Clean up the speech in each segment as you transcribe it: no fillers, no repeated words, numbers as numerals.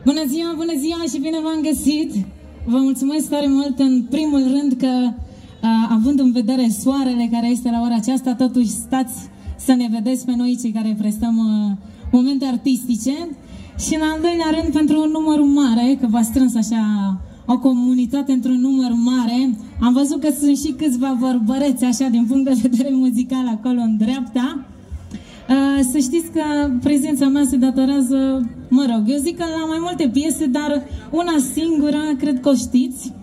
Bună ziua și bine v-am găsit! Vă mulțumesc tare mult în primul rând că, având în vedere soarele care este la ora aceasta, totuși stați să ne vedeți pe noi cei care prestăm momente artistice. Și în al doilea rând pentru un număr mare, că v-a strâns așa o comunitate într-un număr mare. Am văzut că sunt și câțiva vorbăreți așa din punct de vedere muzical acolo în dreapta. Să știți că prezența mea se datorează, mă rog, eu zic că la mai multe piese, dar una singură, cred că o știți.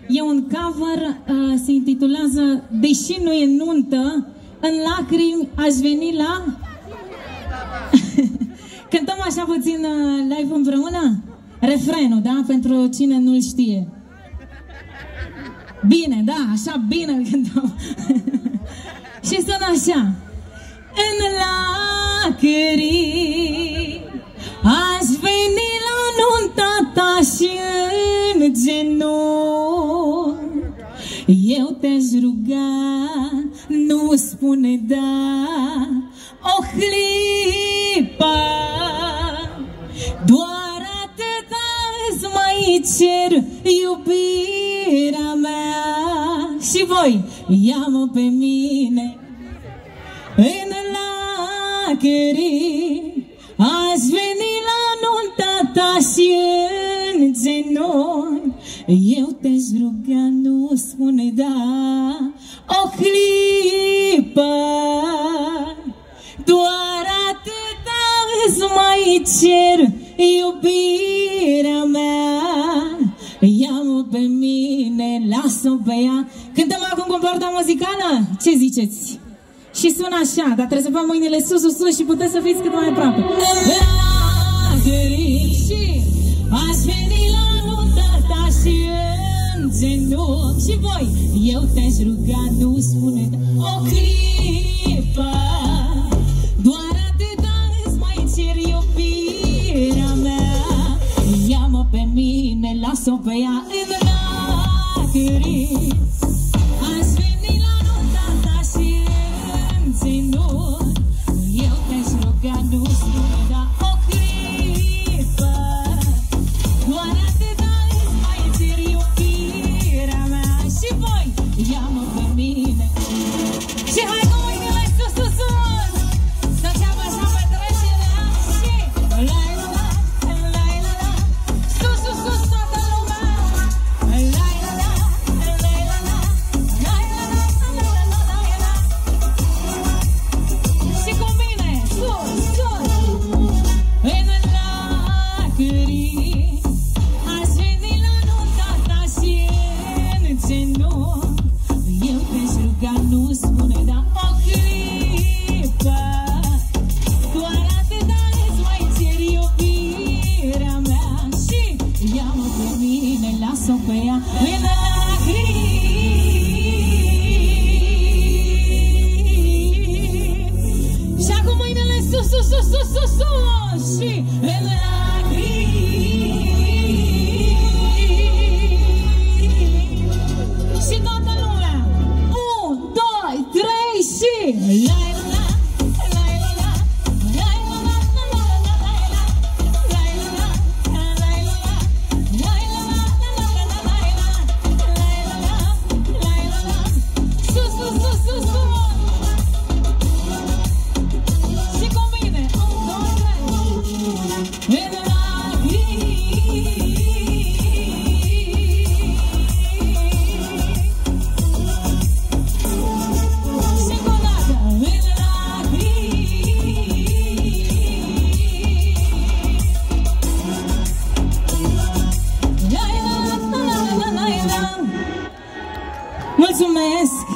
E un cover, se intitulează Deși nu e nuntă, în lacrimi aș veni la... Cântăm așa puțin live împreună? Refrenul, da? Pentru cine nu-l știe. Bine, da, așa bine îl cântăm. Și sună așa. În lacrimi aș veni la nunta ta și în genunchi eu te-aș ruga, nu spune da o clipă, doar atâta îți mai cer, iubirea mea. Și voi, ia-mă pe mine. În lacrimi aș veni la nunta ta și în genunchi eu te-aș ruga, nu spune da o clipă, doar atâta îți mai cer, iubirea mea. Ia-mă pe mine, lasă-o pe ea. Cântăm acum cu partea muzicală? Ce ziceți? Și sună așa, dar trebuie să fac mâinile sus, sus, sus și puteți să fiți cât mai aproape. Și aș veni la nunta ta și în genunchi. Și voi, eu te-aș ruga, nu spune o clipă, doar atâta îți mai cer, iubirea mea. Ia-mă pe mine, lasă-o pe ea. În lacrimi aș veni la nunta ta și eu te-aș ruga, nu spune da o clipă, doar atâta îți mai cer, iubirea mea. Și voi, ia-mă pe mine. Și hai cu mâinile sus, sus, sus, să înceapă așa petrecerea. Și la la la, la la la, sus, sus, sus, toată lumea. La la la, la la la, la la la, la la la. Și cu mine, sus, sus. În lacrimi aș veni la nunta ta și în genunchi eu te-aș ruga, nu spune da o clipă, doar atâta îți mai cer, iubirea mea. Și ia-mă pe mine, lasă-o pe ea. În lacrimi și acum mâinile sus, sus, sus, sus, sus, sus. Și în lacrimi și toată lumea. 1, 2, 3 și la la la, la la la, la la la, la la la, la la la, la la la, la la la, la la la, sus, sus, sus, sus, sus. Și cu mine, 1, 2, 3. În mulțumesc!